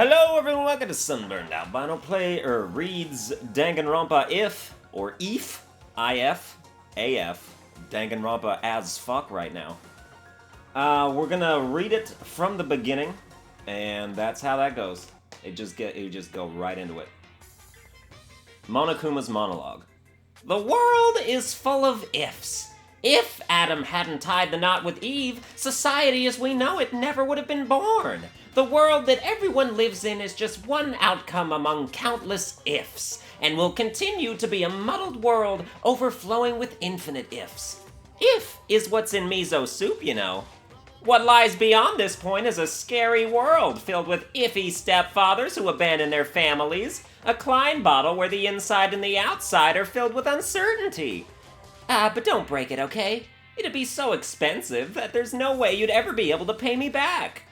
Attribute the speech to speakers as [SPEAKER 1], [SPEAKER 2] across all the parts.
[SPEAKER 1] Hello everyone, welcome to Sunburned Albino reads Danganronpa IF, or IF, IF, AF, Danganronpa as fuck right now. We're gonna read it from the beginning, and that's how that goes. You just go right into it. Monokuma's monologue. The world is full of ifs. If Adam hadn't tied the knot with Eve, society as we know it never would have been born. The world that everyone lives in is just one outcome among countless ifs, and will continue to be a muddled world overflowing with infinite ifs. If is what's in miso soup, you know. What lies beyond this point is a scary world filled with iffy stepfathers who abandon their families, a Klein bottle where the inside and the outside are filled with uncertainty. But don't break it, okay? It'd be so expensive that there's no way you'd ever be able to pay me back.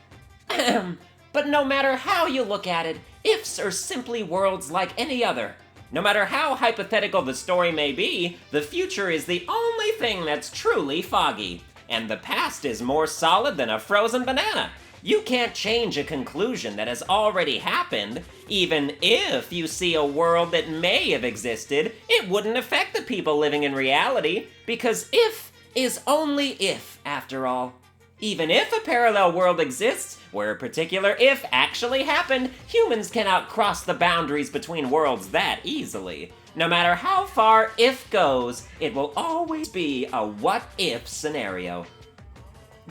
[SPEAKER 1] But no matter how you look at it, ifs are simply worlds like any other. No matter how hypothetical the story may be, the future is the only thing that's truly foggy. And the past is more solid than a frozen banana. You can't change a conclusion that has already happened. Even if you see a world that may have existed, it wouldn't affect the people living in reality, because if is only if, after all. Even if a parallel world exists, where a particular if actually happened, humans cannot cross the boundaries between worlds that easily. No matter how far if goes, it will always be a what-if scenario.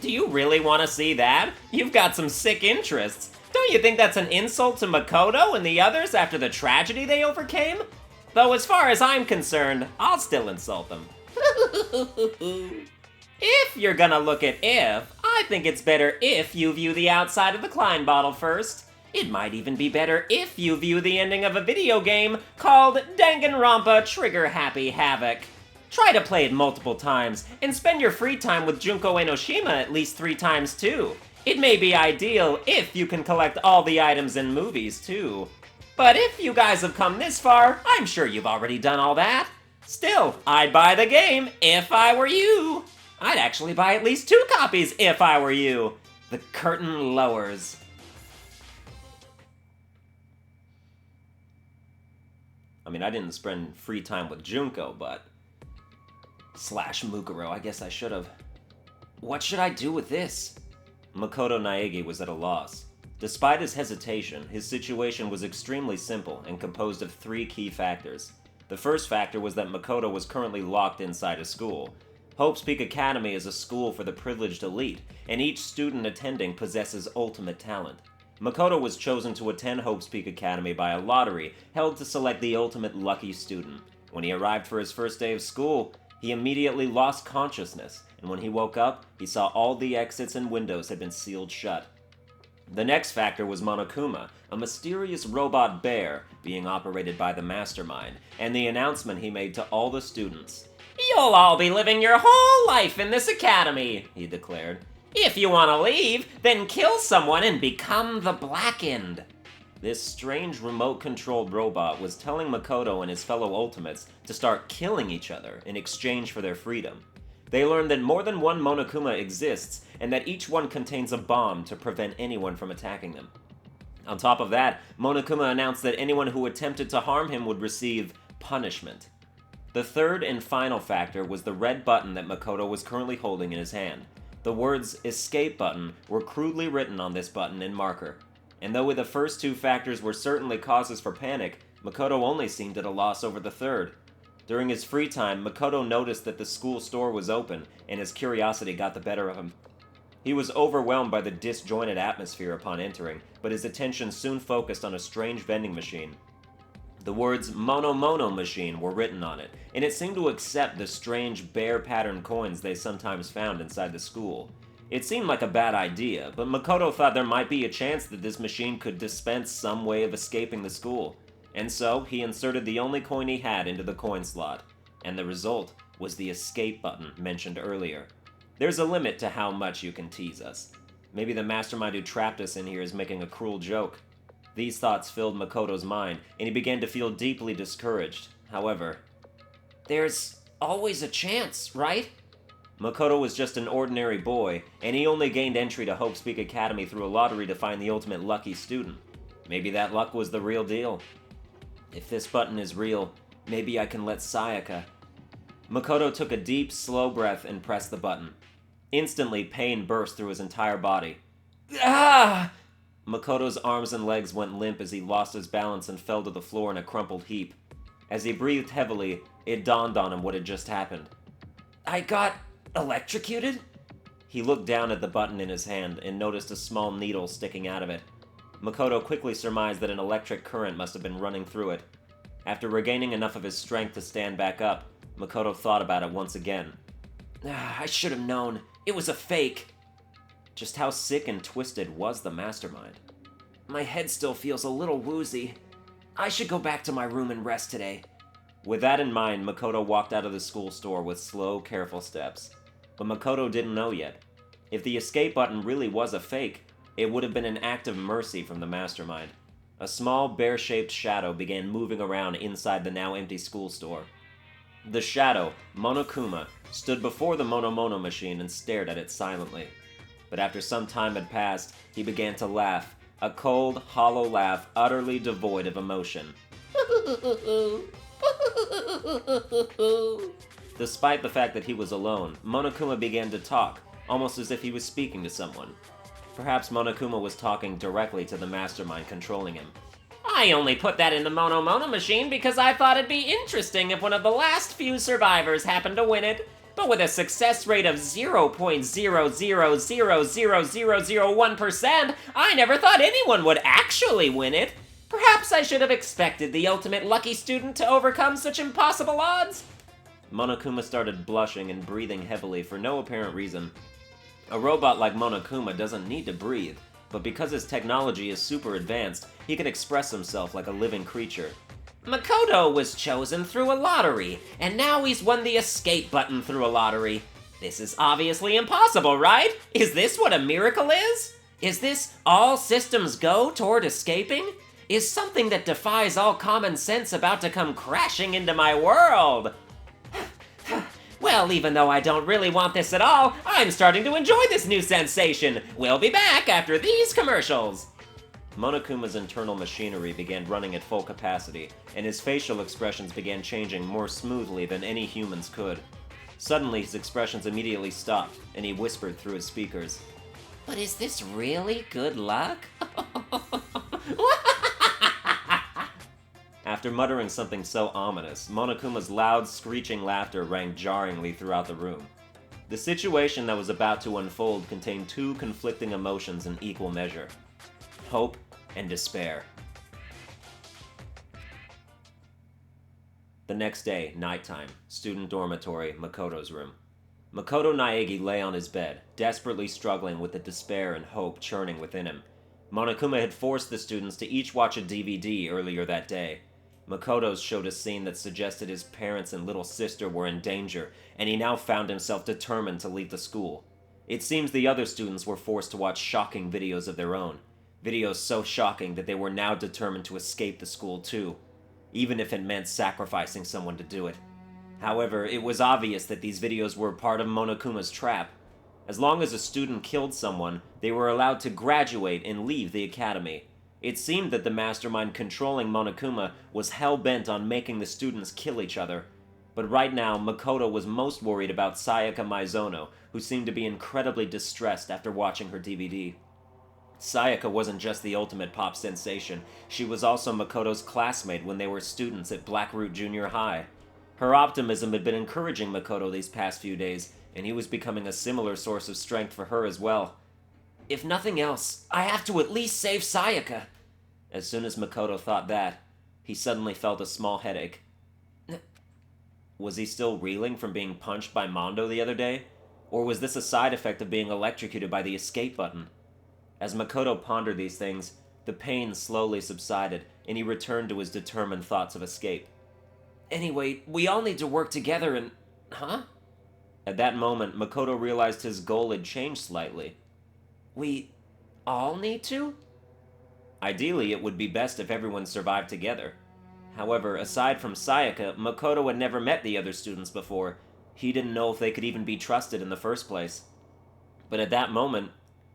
[SPEAKER 1] Do you really want to see that? You've got some sick interests. Don't you think that's an insult to Makoto and the others after the tragedy they overcame? Though as far as I'm concerned, I'll still insult them. If you're gonna look at if, I think it's better if you view the outside of the Klein bottle first. It might even be better if you view the ending of a video game called Danganronpa Trigger Happy Havoc. Try to play it multiple times, and spend your free time with Junko Enoshima at least 3 times too. It may be ideal if you can collect all the items in movies too. But if you guys have come this far, I'm sure you've already done all that. Still, I'd buy the game if I were you. I'd actually buy at least 2 copies if I were you. The curtain lowers. I mean, I didn't spend free time with Junko, but... / Mukuro, I guess I should've. What should I do with this? Makoto Naegi was at a loss. Despite his hesitation, his situation was extremely simple and composed of 3 key factors. The first factor was that Makoto was currently locked inside a school. Hope's Peak Academy is a school for the privileged elite, and each student attending possesses ultimate talent. Makoto was chosen to attend Hope's Peak Academy by a lottery held to select the ultimate lucky student. When he arrived for his first day of school, he immediately lost consciousness, and when he woke up, he saw all the exits and windows had been sealed shut. The next factor was Monokuma, a mysterious robot bear being operated by the mastermind, and the announcement he made to all the students. "You'll all be living your whole life in this academy," he declared. "If you want to leave, then kill someone and become the Blackened." This strange remote-controlled robot was telling Makoto and his fellow Ultimates to start killing each other in exchange for their freedom. They learned that more than one Monokuma exists, and that each one contains a bomb to prevent anyone from attacking them. On top of that, Monokuma announced that anyone who attempted to harm him would receive punishment. The third and final factor was the red button that Makoto was currently holding in his hand. The words "escape button" were crudely written on this button in marker. And though the first 2 factors were certainly causes for panic, Makoto only seemed at a loss over the third. During his free time, Makoto noticed that the school store was open, and his curiosity got the better of him. He was overwhelmed by the disjointed atmosphere upon entering, but his attention soon focused on a strange vending machine. The words "Mono Mono Machine" were written on it, and it seemed to accept the strange bear-patterned coins they sometimes found inside the school. It seemed like a bad idea, but Makoto thought there might be a chance that this machine could dispense some way of escaping the school. And so, he inserted the only coin he had into the coin slot. And the result was the escape button mentioned earlier. There's a limit to how much you can tease us. Maybe the mastermind who trapped us in here is making a cruel joke. These thoughts filled Makoto's mind, and he began to feel deeply discouraged. However, there's always a chance, right? Makoto was just an ordinary boy, and he only gained entry to Hope's Peak Academy through a lottery to find the ultimate lucky student. Maybe that luck was the real deal. If this button is real, maybe I can let Sayaka... Makoto took a deep, slow breath and pressed the button. Instantly, pain burst through his entire body. Ah! Makoto's arms and legs went limp as he lost his balance and fell to the floor in a crumpled heap. As he breathed heavily, it dawned on him what had just happened. I got electrocuted? He looked down at the button in his hand and noticed a small needle sticking out of it. Makoto quickly surmised that an electric current must have been running through it. After regaining enough of his strength to stand back up, Makoto thought about it once again. I should have known. It was a fake. Just how sick and twisted was the mastermind? My head still feels a little woozy. I should go back to my room and rest today. With that in mind, Makoto walked out of the school store with slow, careful steps. But Makoto didn't know yet. If the escape button really was a fake, it would have been an act of mercy from the mastermind. A small, bear-shaped shadow began moving around inside the now-empty school store. The shadow, Monokuma, stood before the Mono machine and stared at it silently. But after some time had passed, he began to laugh, a cold, hollow laugh utterly devoid of emotion. Despite the fact that he was alone, Monokuma began to talk, almost as if he was speaking to someone. Perhaps Monokuma was talking directly to the mastermind controlling him. I only put that in the Mono machine because I thought it'd be interesting if one of the last few survivors happened to win it. But with a success rate of 0.0000001%, I never thought anyone would actually win it. Perhaps I should have expected the ultimate lucky student to overcome such impossible odds. Monokuma started blushing and breathing heavily for no apparent reason. A robot like Monokuma doesn't need to breathe, but because his technology is super advanced, he can express himself like a living creature. Makoto was chosen through a lottery, and now he's won the escape button through a lottery. This is obviously impossible, right? Is this what a miracle is? Is this all systems go toward escaping? Is something that defies all common sense about to come crashing into my world? Well, even though I don't really want this at all, I'm starting to enjoy this new sensation. We'll be back after these commercials. Monokuma's internal machinery began running at full capacity, and his facial expressions began changing more smoothly than any humans could. Suddenly, his expressions immediately stopped, and he whispered through his speakers. But is this really good luck? After muttering something so ominous, Monokuma's loud, screeching laughter rang jarringly throughout the room. The situation that was about to unfold contained two conflicting emotions in equal measure: hope and despair. The next day, nighttime, student dormitory, Makoto's room. Makoto Naegi lay on his bed, desperately struggling with the despair and hope churning within him. Monokuma had forced the students to each watch a DVD earlier that day. Makoto's showed a scene that suggested his parents and little sister were in danger, and he now found himself determined to leave the school. It seems the other students were forced to watch shocking videos of their own. Videos so shocking that they were now determined to escape the school too, even if it meant sacrificing someone to do it. However, it was obvious that these videos were part of Monokuma's trap. As long as a student killed someone, they were allowed to graduate and leave the academy. It seemed that the mastermind controlling Monokuma was hell-bent on making the students kill each other. But right now, Makoto was most worried about Sayaka Maizono, who seemed to be incredibly distressed after watching her DVD. Sayaka wasn't just the ultimate pop sensation, she was also Makoto's classmate when they were students at Blackroot Junior High. Her optimism had been encouraging Makoto these past few days, and he was becoming a similar source of strength for her as well. If nothing else, I have to at least save Sayaka. As soon as Makoto thought that, he suddenly felt a small headache. Was he still reeling from being punched by Mondo the other day? Or was this a side effect of being electrocuted by the escape button? As Makoto pondered these things, the pain slowly subsided, and he returned to his determined thoughts of escape. Anyway, we all need to work together and... Huh? At that moment, Makoto realized his goal had changed slightly. We all need to? Ideally, it would be best if everyone survived together. However, aside from Sayaka, Makoto had never met the other students before. He didn't know if they could even be trusted in the first place. But at that moment,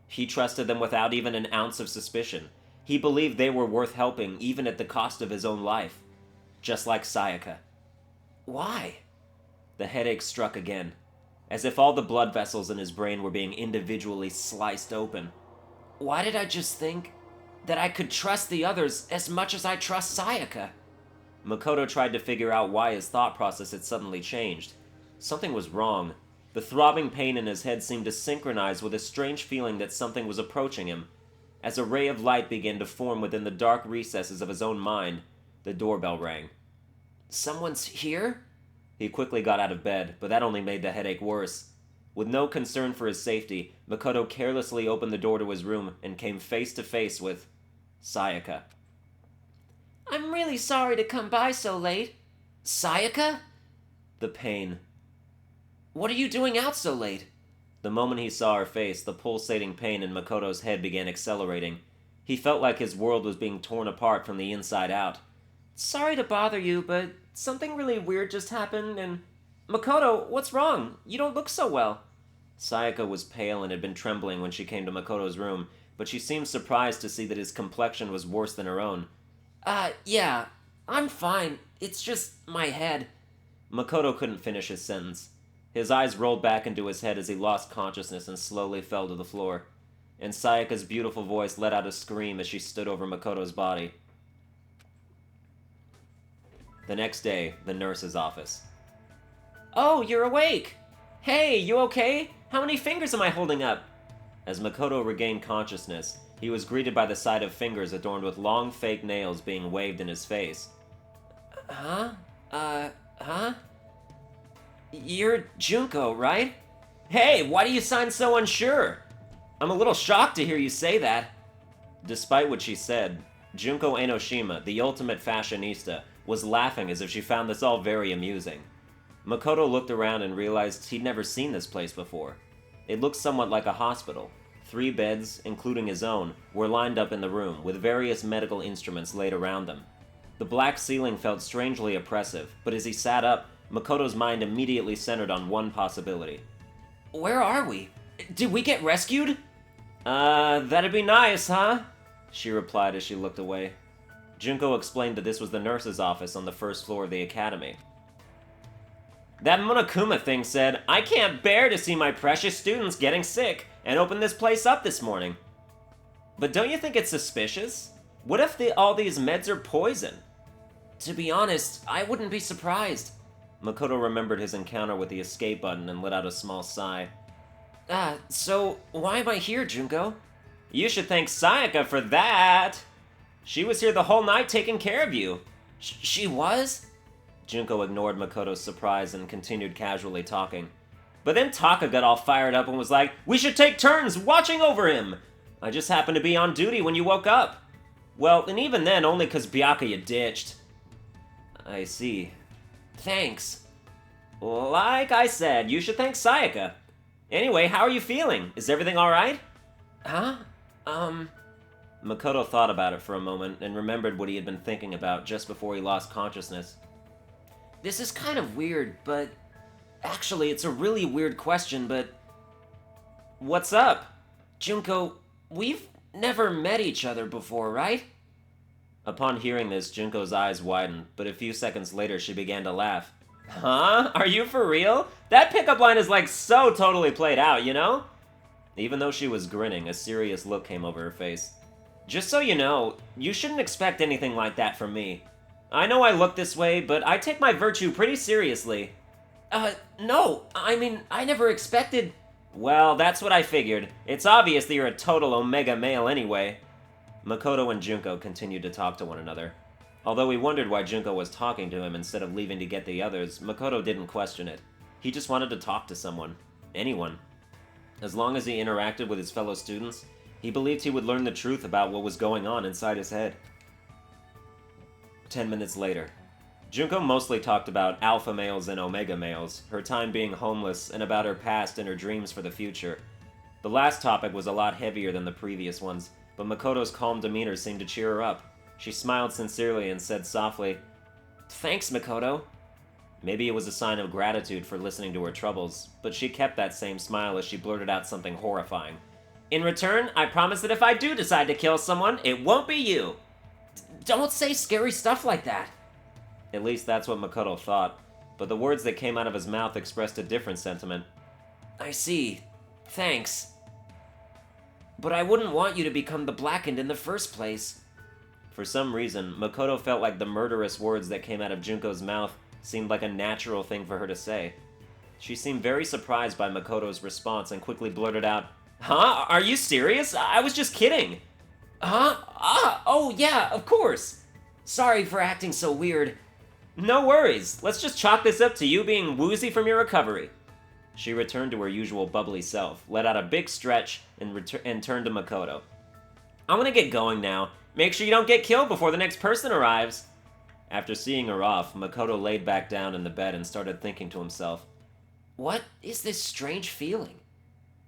[SPEAKER 1] he trusted them without even an ounce of suspicion. He believed they were worth helping even at the cost of his own life. Just like Sayaka. Why? The headache struck again, as if all the blood vessels in his brain were being individually sliced open. Why did I just think that I could trust the others as much as I trust Sayaka? Makoto tried to figure out why his thought process had suddenly changed. Something was wrong. The throbbing pain in his head seemed to synchronize with a strange feeling that something was approaching him. As a ray of light began to form within the dark recesses of his own mind, the doorbell rang. Someone's here? He quickly got out of bed, but that only made the headache worse. With no concern for his safety, Makoto carelessly opened the door to his room and came face to face with Sayaka. I'm really sorry to come by so late. Sayaka? The pain. What are you doing out so late? The moment he saw her face, the pulsating pain in Makoto's head began accelerating. He felt like his world was being torn apart from the inside out. Sorry to bother you, but something really weird just happened and... Makoto, what's wrong? You don't look so well. Sayaka was pale and had been trembling when she came to Makoto's room, but she seemed surprised to see that his complexion was worse than her own. Yeah, I'm fine. It's just my head. Makoto couldn't finish his sentence. His eyes rolled back into his head as he lost consciousness and slowly fell to the floor. And Sayaka's beautiful voice let out a scream as she stood over Makoto's body. The next day, the nurse's office. Oh, you're awake! Hey, you okay? How many fingers am I holding up? As Makoto regained consciousness, he was greeted by the sight of fingers adorned with long fake nails being waved in his face. Huh? You're Junko, right? Hey, why do you sound so unsure? I'm a little shocked to hear you say that. Despite what she said, Junko Enoshima, the ultimate fashionista, was laughing as if she found this all very amusing. Makoto looked around and realized he'd never seen this place before. It looked somewhat like a hospital. 3 beds, including his own, were lined up in the room, with various medical instruments laid around them. The black ceiling felt strangely oppressive, but as he sat up, Makoto's mind immediately centered on one possibility. Where are we? Did we get rescued? That'd be nice, huh? She replied as she looked away. Junko explained that this was the nurse's office on the first floor of the academy. That Monokuma thing said, I can't bear to see my precious students getting sick, and opened this place up this morning. But don't you think it's suspicious? What if all these meds are poison? To be honest, I wouldn't be surprised. Makoto remembered his encounter with the escape button and let out a small sigh. So why am I here, Junko? You should thank Sayaka for that! She was here the whole night taking care of you. She was? Junko ignored Makoto's surprise and continued casually talking. But then Taka got all fired up and was like, we should take turns watching over him! I just happened to be on duty when you woke up. Well, and even then, only 'cause Byakuya ditched. I see. Thanks. Like I said, you should thank Sayaka. Anyway, how are you feeling? Is everything alright? Huh? Makoto thought about it for a moment and remembered what he had been thinking about just before he lost consciousness. This is kind of weird, but... Actually, it's a really weird question, but... What's up? Junko, we've never met each other before, right? Upon hearing this, Junko's eyes widened, but a few seconds later she began to laugh. Huh? Are you for real? That pickup line is like so totally played out, you know? Even though she was grinning, a serious look came over her face. Just so you know, you shouldn't expect anything like that from me. I know I look this way, but I take my virtue pretty seriously. No, I mean, I never expected... Well, that's what I figured. It's obvious that you're a total omega male anyway. Makoto and Junko continued to talk to one another. Although he wondered why Junko was talking to him instead of leaving to get the others, Makoto didn't question it. He just wanted to talk to someone. Anyone. As long as he interacted with his fellow students, he believed he would learn the truth about what was going on inside his head. 10 minutes later. Junko mostly talked about alpha males and omega males, her time being homeless, and about her past and her dreams for the future. The last topic was a lot heavier than the previous ones, but Makoto's calm demeanor seemed to cheer her up. She smiled sincerely and said softly, Thanks, Makoto. Maybe it was a sign of gratitude for listening to her troubles, but she kept that same smile as she blurted out something horrifying. In return, I promise that if I do decide to kill someone, it won't be you. Don't say scary stuff like that. At least that's what Makoto thought, but the words that came out of his mouth expressed a different sentiment. I see. Thanks. But I wouldn't want you to become the Blackened in the first place. For some reason, Makoto felt like the murderous words that came out of Junko's mouth seemed like a natural thing for her to say. She seemed very surprised by Makoto's response and quickly blurted out, Huh? Are you serious? I was just kidding. Huh? Oh yeah, of course. Sorry for acting so weird. No worries. Let's just chalk this up to you being woozy from your recovery. She returned to her usual bubbly self, let out a big stretch, and turned to Makoto. I'm gonna get going now. Make sure you don't get killed before the next person arrives. After seeing her off, Makoto laid back down in the bed and started thinking to himself, What is this strange feeling?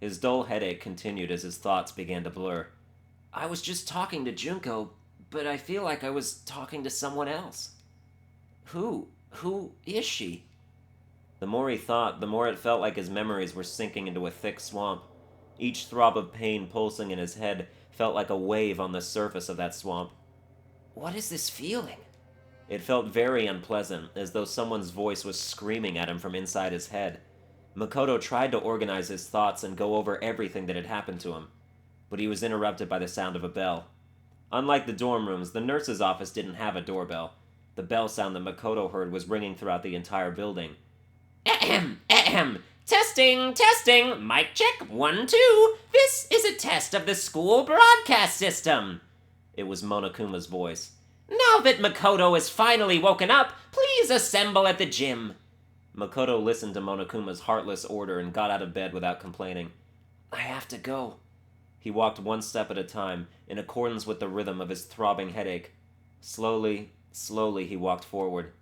[SPEAKER 1] His dull headache continued as his thoughts began to blur. I was just talking to Junko, but I feel like I was talking to someone else. Who is she? The more he thought, the more it felt like his memories were sinking into a thick swamp. Each throb of pain pulsing in his head felt like a wave on the surface of that swamp. What is this feeling? It felt very unpleasant, as though someone's voice was screaming at him from inside his head. Makoto tried to organize his thoughts and go over everything that had happened to him, but he was interrupted by the sound of a bell. Unlike the dorm rooms, the nurse's office didn't have a doorbell. The bell sound that Makoto heard was ringing throughout the entire building. Ahem, ahem. Testing, testing. Mic check, 1, 2. This is a test of the school broadcast system. It was Monokuma's voice. Now that Makoto is finally woken up, please assemble at the gym. Makoto listened to Monokuma's heartless order and got out of bed without complaining. I have to go. He walked one step at a time, in accordance with the rhythm of his throbbing headache. Slowly he walked forward,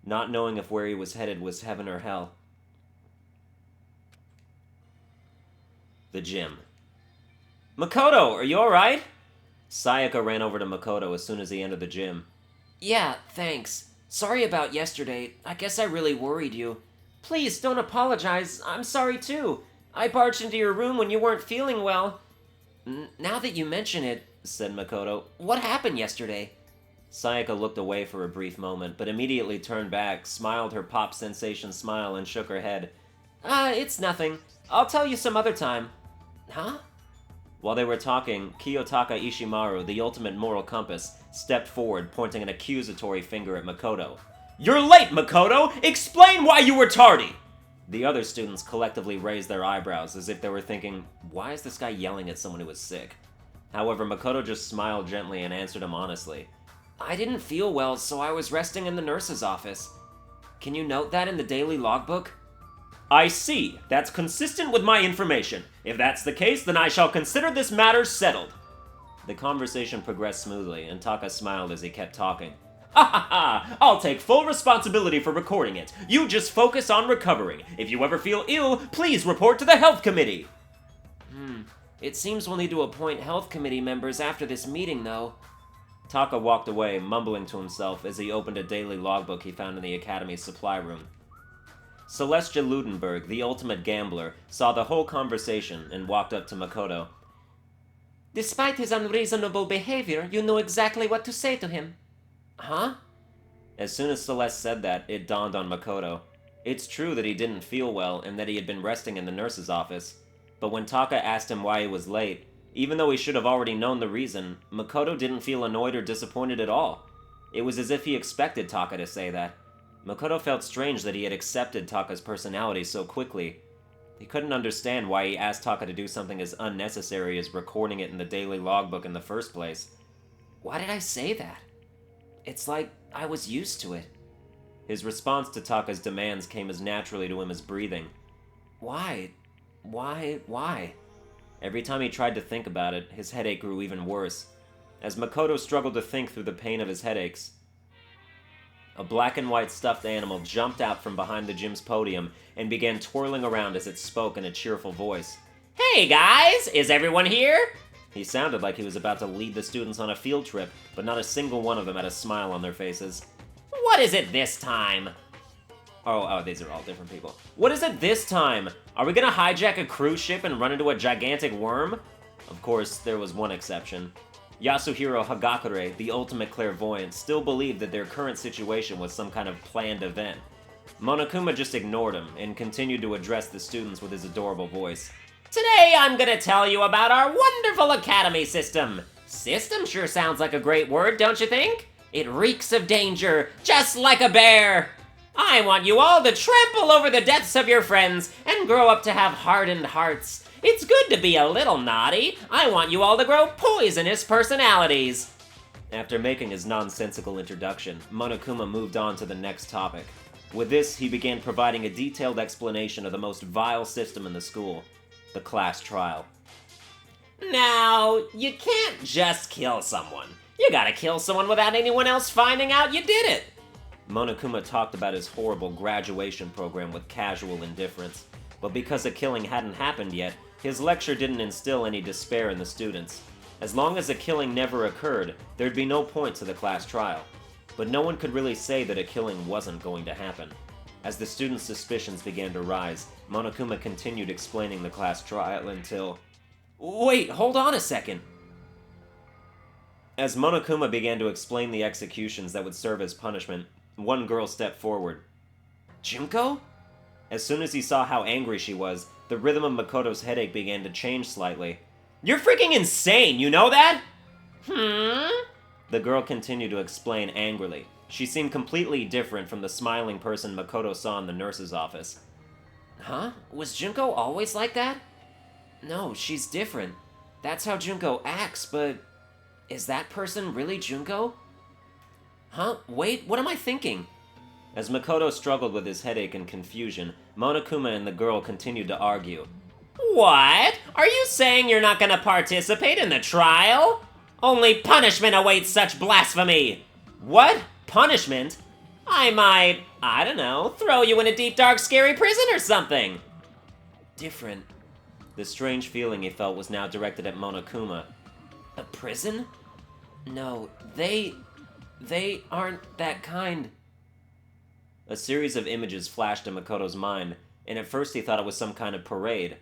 [SPEAKER 1] not knowing if where he was headed was heaven or hell. The gym. Makoto, are you alright? Sayaka ran over to Makoto as soon as he entered the gym. Yeah, thanks. Sorry about yesterday. I guess I really worried you. Please, don't apologize. I'm sorry too. I barged into your room when you weren't feeling well. Now that you mention it, said Makoto, what happened yesterday? Sayaka looked away for a brief moment, but immediately turned back, smiled her pop sensation smile, and shook her head. It's nothing. I'll tell you some other time. Huh? While they were talking, Kiyotaka Ishimaru, the ultimate moral compass, stepped forward, pointing an accusatory finger at Makoto. You're late, Makoto! Explain why you were tardy! The other students collectively raised their eyebrows as if they were thinking, why is this guy yelling at someone who is sick? However, Makoto just smiled gently and answered him honestly. I didn't feel well, so I was resting in the nurse's office. Can you note that in the daily logbook? I see. That's consistent with my information. If that's the case, then I shall consider this matter settled. The conversation progressed smoothly, and Taka smiled as he kept talking. Ha ha ha! I'll take full responsibility for recording it. You just focus on recovering. If you ever feel ill, please report to the health committee. It seems we'll need to appoint health committee members after this meeting, though. Taka walked away, mumbling to himself as he opened a daily logbook he found in the academy's supply room. Celestia Ludenberg, the ultimate gambler, saw the whole conversation and walked up to Makoto. Despite his unreasonable behavior, you knew exactly what to say to him. Huh? As soon as Celeste said that, it dawned on Makoto. It's true that he didn't feel well and that he had been resting in the nurse's office. But when Taka asked him why he was late, even though he should have already known the reason, Makoto didn't feel annoyed or disappointed at all. It was as if he expected Taka to say that. Makoto felt strange that he had accepted Taka's personality so quickly. He couldn't understand why he asked Taka to do something as unnecessary as recording it in the daily logbook in the first place. Why did I say that? It's like I was used to it. His response to Taka's demands came as naturally to him as breathing. Why? Every time he tried to think about it, his headache grew even worse. As Makoto struggled to think through the pain of his headaches, a black and white stuffed animal jumped out from behind the gym's podium and began twirling around as it spoke in a cheerful voice. Hey guys, is everyone here? He sounded like he was about to lead the students on a field trip, but not a single one of them had a smile on their faces. What is it this time? Oh, these are all different people. What is it this time? Are we gonna hijack a cruise ship and run into a gigantic worm? Of course, there was one exception. Yasuhiro Hagakure, the ultimate clairvoyant, still believed that their current situation was some kind of planned event. Monokuma just ignored him and continued to address the students with his adorable voice. Today I'm gonna tell you about our wonderful academy system. System sure sounds like a great word, don't you think? It reeks of danger, just like a bear. I want you all to trample over the deaths of your friends and grow up to have hardened hearts. It's good to be a little naughty. I want you all to grow poisonous personalities. After making his nonsensical introduction, Monokuma moved on to the next topic. With this, he began providing a detailed explanation of the most vile system in the school, the class trial. Now, you can't just kill someone. You gotta kill someone without anyone else finding out you did it. Monokuma talked about his horrible graduation program with casual indifference, but because a killing hadn't happened yet, his lecture didn't instill any despair in the students. As long as a killing never occurred, there'd be no point to the class trial. But no one could really say that a killing wasn't going to happen. As the students' suspicions began to rise, Monokuma continued explaining the class trial until... Wait, hold on a second! As Monokuma began to explain the executions that would serve as punishment, one girl stepped forward. Junko? As soon as he saw how angry she was, the rhythm of Makoto's headache began to change slightly. You're freaking insane, you know that? The girl continued to explain angrily. She seemed completely different from the smiling person Makoto saw in the nurse's office. Huh? Was Junko always like that? No, she's different. That's how Junko acts, but... Is that person really Junko? Huh? Wait, what am I thinking? As Makoto struggled with his headache and confusion, Monokuma and the girl continued to argue. What? Are you saying you're not gonna participate in the trial? Only punishment awaits such blasphemy! What? Punishment? I might, I don't know, throw you in a deep, dark, scary prison or something! Different. The strange feeling he felt was now directed at Monokuma. A prison? No, they aren't that kind. A series of images flashed in Makoto's mind, and at first he thought it was some kind of parade,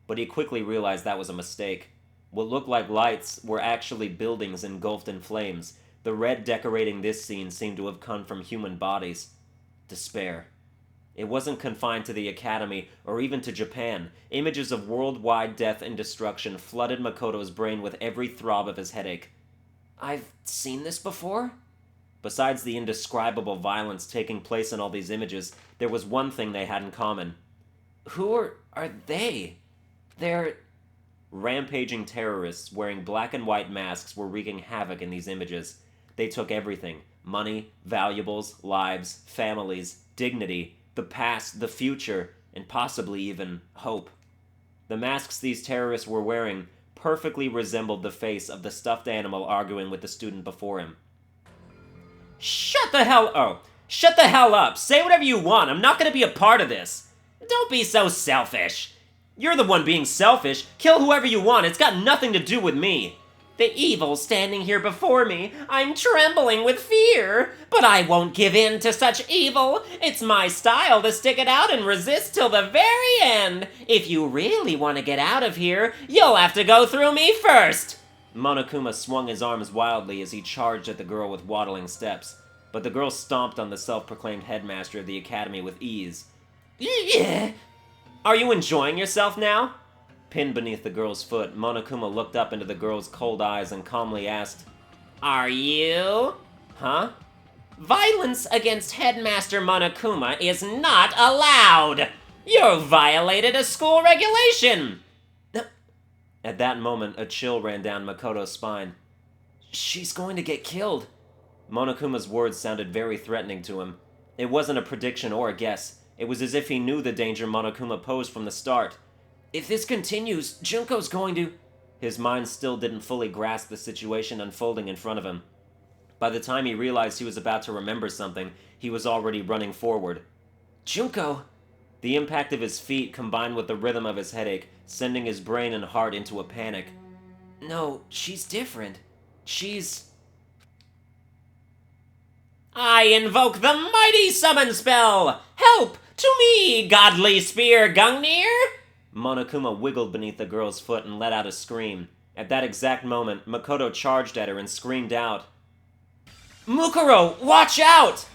[SPEAKER 1] but he quickly realized that was a mistake. What looked like lights were actually buildings engulfed in flames. The red decorating this scene seemed to have come from human bodies. Despair. It wasn't confined to the Academy, or even to Japan. Images of worldwide death and destruction flooded Makoto's brain with every throb of his headache. I've seen this before? Besides the indescribable violence taking place in all these images, there was one thing they had in common. Who are they? They're... Rampaging terrorists wearing black and white masks were wreaking havoc in these images. They took everything. Money, valuables, lives, families, dignity, the past, the future, and possibly even hope. The masks these terrorists were wearing perfectly resembled the face of the stuffed animal arguing with the student before him. Shut the hell up! Say whatever you want, I'm not gonna be a part of this! Don't be so selfish! You're the one being selfish. Kill whoever you want, it's got nothing to do with me. The evil standing here before me, I'm trembling with fear. But I won't give in to such evil. It's my style to stick it out and resist till the very end. If you really want to get out of here, you'll have to go through me first. Monokuma swung his arms wildly as he charged at the girl with waddling steps, but the girl stomped on the self-proclaimed headmaster of the academy with ease. Yeah. Are you enjoying yourself now? Pinned beneath the girl's foot, Monokuma looked up into the girl's cold eyes and calmly asked, Are you? Huh? Violence against Headmaster Monokuma is not allowed! You violated a school regulation! At that moment, a chill ran down Makoto's spine. She's going to get killed. Monokuma's words sounded very threatening to him. It wasn't a prediction or a guess. It was as if he knew the danger Monokuma posed from the start. If this continues, Junko's going to... His mind still didn't fully grasp the situation unfolding in front of him. By the time he realized he was about to remember something, he was already running forward. Junko! The impact of his feet combined with the rhythm of his headache, sending his brain and heart into a panic. No, she's different. She's... I invoke the mighty summon spell! Help! To me, godly spear Gungnir! Monokuma wiggled beneath the girl's foot and let out a scream. At that exact moment, Makoto charged at her and screamed out, "Mukuro, watch out!"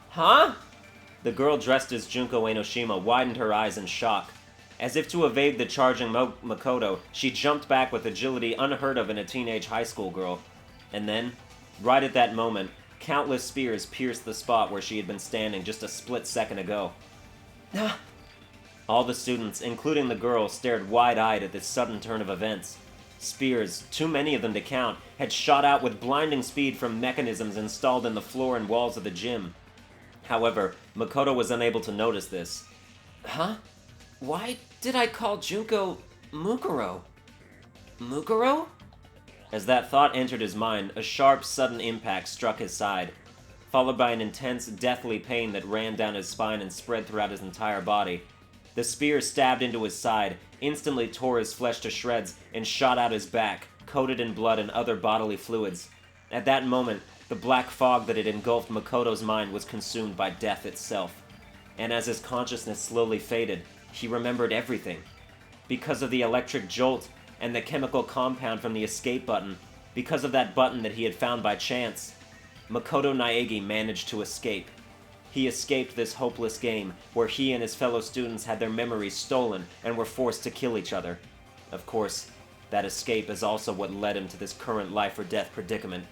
[SPEAKER 1] Huh? The girl dressed as Junko Enoshima widened her eyes in shock. As if to evade the charging Makoto, she jumped back with agility unheard of in a teenage high school girl. And then, right at that moment, countless spears pierced the spot where she had been standing just a split second ago. All the students, including the girl, stared wide-eyed at this sudden turn of events. Spears, too many of them to count, had shot out with blinding speed from mechanisms installed in the floor and walls of the gym. However, Makoto was unable to notice this. Huh? Why did I call Junko Mukuro? Mukuro? As that thought entered his mind, a sharp, sudden impact struck his side, followed by an intense, deathly pain that ran down his spine and spread throughout his entire body. The spear stabbed into his side, instantly tore his flesh to shreds, and shot out his back, coated in blood and other bodily fluids. At that moment, the black fog that had engulfed Makoto's mind was consumed by death itself. And as his consciousness slowly faded, he remembered everything. Because of the electric jolt and the chemical compound from the escape button, because of that button that he had found by chance, Makoto Naegi managed to escape. He escaped this hopeless game, where he and his fellow students had their memories stolen and were forced to kill each other. Of course, that escape is also what led him to this current life-or-death predicament.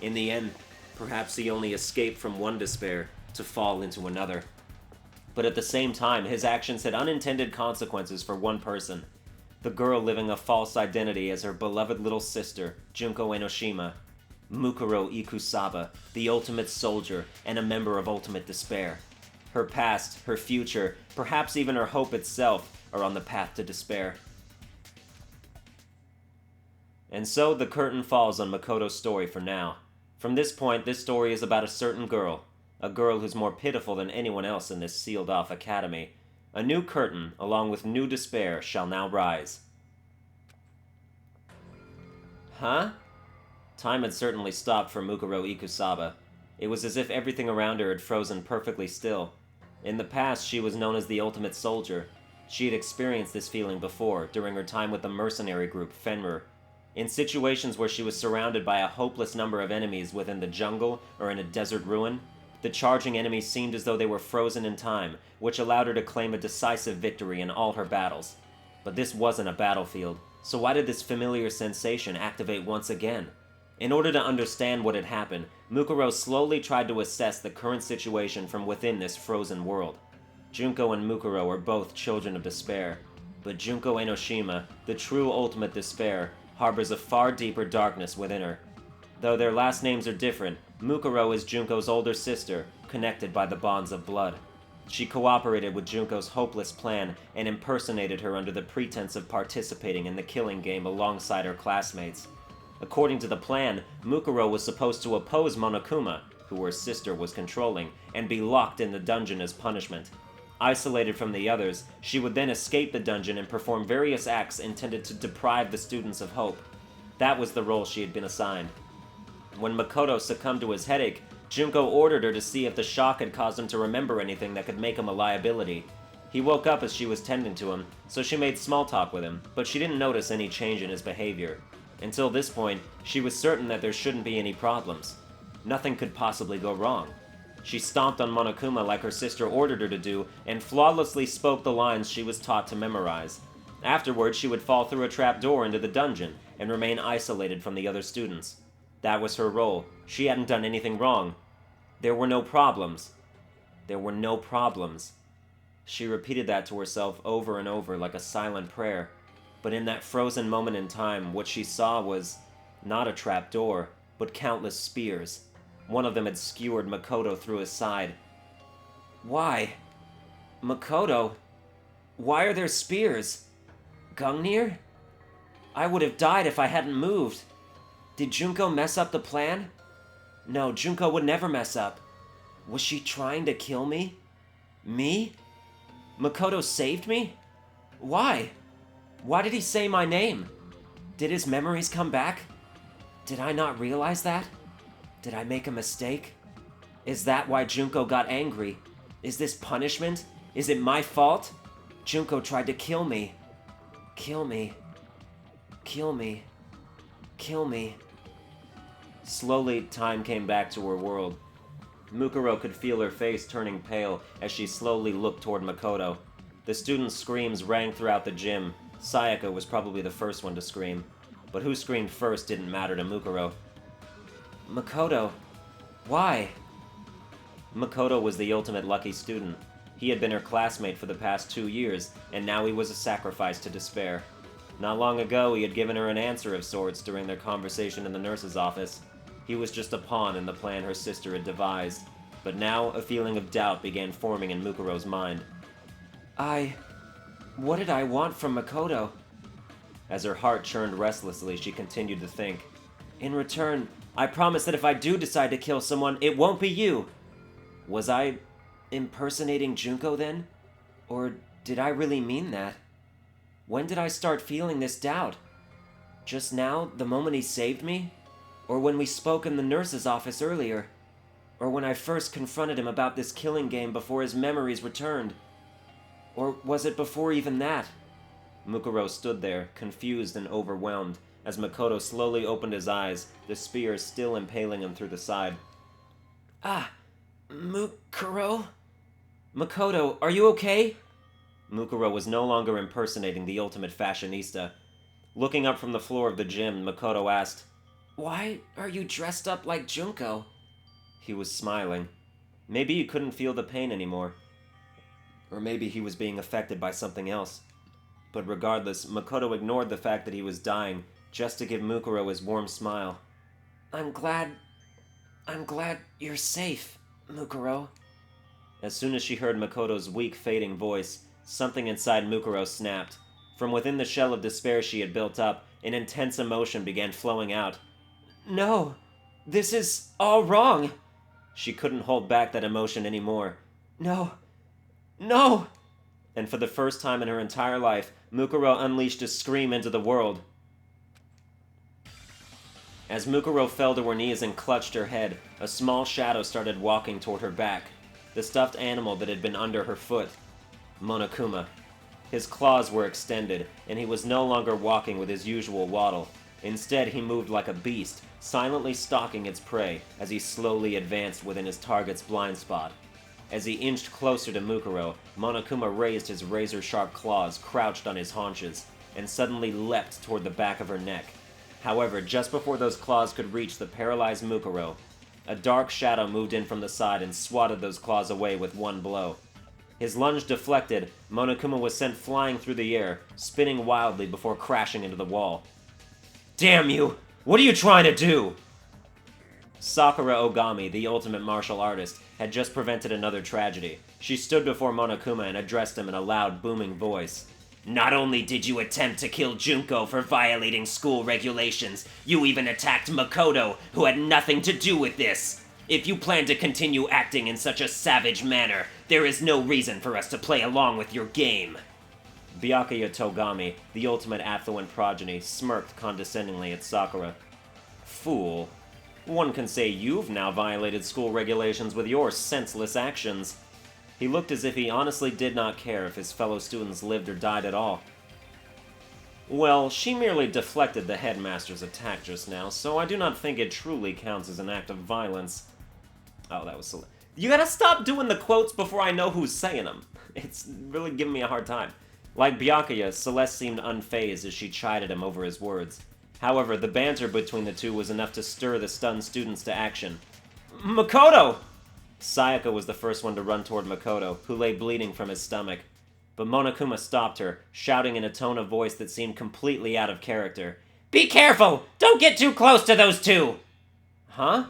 [SPEAKER 1] In the end, perhaps he only escaped from one despair to fall into another. But at the same time, his actions had unintended consequences for one person. The girl living a false identity as her beloved little sister, Junko Enoshima. Mukuro Ikusaba, the ultimate soldier and a member of Ultimate Despair. Her past, her future, perhaps even her hope itself, are on the path to despair. And so the curtain falls on Makoto's story for now. From this point, this story is about a certain girl, a girl who's more pitiful than anyone else in this sealed-off academy. A new curtain, along with new despair, shall now rise. Huh? Time had certainly stopped for Mukuro Ikusaba. It was as if everything around her had frozen perfectly still. In the past, she was known as the Ultimate Soldier. She had experienced this feeling before, during her time with the mercenary group, Fenrir. In situations where she was surrounded by a hopeless number of enemies within the jungle or in a desert ruin, the charging enemies seemed as though they were frozen in time, which allowed her to claim a decisive victory in all her battles. But this wasn't a battlefield, so why did this familiar sensation activate once again? In order to understand what had happened, Mukuro slowly tried to assess the current situation from within this frozen world. Junko and Mukuro are both children of despair, but Junko Enoshima, the true ultimate despair, harbors a far deeper darkness within her. Though their last names are different, Mukuro is Junko's older sister, connected by the bonds of blood. She cooperated with Junko's hopeless plan and impersonated her under the pretense of participating in the killing game alongside her classmates. According to the plan, Mukuro was supposed to oppose Monokuma, who her sister was controlling, and be locked in the dungeon as punishment. Isolated from the others, she would then escape the dungeon and perform various acts intended to deprive the students of hope. That was the role she had been assigned. When Makoto succumbed to his headache, Junko ordered her to see if the shock had caused him to remember anything that could make him a liability. He woke up as she was tending to him, so she made small talk with him, but she didn't notice any change in his behavior. Until this point, she was certain that there shouldn't be any problems. Nothing could possibly go wrong. She stomped on Monokuma like her sister ordered her to do, and flawlessly spoke the lines she was taught to memorize. Afterwards, she would fall through a trapdoor into the dungeon, and remain isolated from the other students. That was her role. She hadn't done anything wrong. There were no problems. There were no problems. She repeated that to herself over and over like a silent prayer. But in that frozen moment in time, what she saw was not a trapdoor, but countless spears. One of them had skewered Makoto through his side. Why? Makoto? Why are there spears? Gungnir? I would have died if I hadn't moved. Did Junko mess up the plan? No, Junko would never mess up. Was she trying to kill me? Me? Makoto saved me? Why? Why did he say my name? Did his memories come back? Did I not realize that? Did I make a mistake? Is that why Junko got angry? Is this punishment? Is it my fault? Junko tried to kill me. Kill me. Kill me. kill me. Slowly, time came back to her world. Mukuro could feel her face turning pale as she slowly looked toward Makoto. The students' screams rang throughout the gym. Sayaka was probably the first one to scream. But who screamed first didn't matter to Mukuro. Makoto, why? Makoto was the ultimate lucky student. He had been her classmate for the past 2 years, and now he was a sacrifice to despair. Not long ago, he had given her an answer of sorts during their conversation in the nurse's office. He was just a pawn in the plan her sister had devised. But now, a feeling of doubt began forming in Mukuro's mind. What did I want from Makoto? As her heart churned restlessly, she continued to think. In return, I promise that if I do decide to kill someone, it won't be you. Was I impersonating Junko then? Or did I really mean that? When did I start feeling this doubt? Just now, the moment he saved me? Or when we spoke in the nurse's office earlier? Or when I first confronted him about this killing game before his memories returned? Or was it before even that? Mukuro stood there, confused and overwhelmed, as Makoto slowly opened his eyes, the spear still impaling him through the side. Mukuro? Makoto, are you okay? Mukuro was no longer impersonating the ultimate fashionista. Looking up from the floor of the gym, Makoto asked, Why are you dressed up like Junko? He was smiling. Maybe he couldn't feel the pain anymore. Or maybe he was being affected by something else. But regardless, Makoto ignored the fact that he was dying, just to give Mukuro his warm smile. I'm glad you're safe, Mukuro. As soon as she heard Makoto's weak, fading voice, something inside Mukuro snapped. From within the shell of despair she had built up, an intense emotion began flowing out. No, this is all wrong. She couldn't hold back that emotion anymore. No. And for the first time in her entire life, Mukuro unleashed a scream into the world. As Mukuro fell to her knees and clutched her head, a small shadow started walking toward her back. The stuffed animal that had been under her foot. Monokuma. His claws were extended, and he was no longer walking with his usual waddle. Instead, he moved like a beast, silently stalking its prey as he slowly advanced within his target's blind spot. As he inched closer to Mukuro, Monokuma raised his razor-sharp claws, crouched on his haunches, and suddenly leapt toward the back of her neck. However, just before those claws could reach the paralyzed Mukuro, a dark shadow moved in from the side and swatted those claws away with one blow. His lunge deflected, Monokuma was sent flying through the air, spinning wildly before crashing into the wall. Damn you! What are you trying to do? Sakura Ogami, the ultimate martial artist, had just prevented another tragedy. She stood before Monokuma and addressed him in a loud, booming voice. Not only did you attempt to kill Junko for violating school regulations, you even attacked Makoto, who had nothing to do with this. If you plan to continue acting in such a savage manner, there is no reason for us to play along with your game. Byakuya Togami, the ultimate affluent progeny, smirked condescendingly at Sakura. Fool. One can say you've now violated school regulations with your senseless actions. He looked as if he honestly did not care if his fellow students lived or died at all. Well, she merely deflected the headmaster's attack just now, so I do not think it truly counts as an act of violence. Oh, that was so... You gotta stop doing the quotes before I know who's saying them. It's really giving me a hard time. Like Byakuya, Celeste seemed unfazed as she chided him over his words. However, the banter between the two was enough to stir the stunned students to action. Makoto! Sayaka was the first one to run toward Makoto, who lay bleeding from his stomach. But Monokuma stopped her, shouting in a tone of voice that seemed completely out of character. Be careful! Don't get too close to those two! Huh?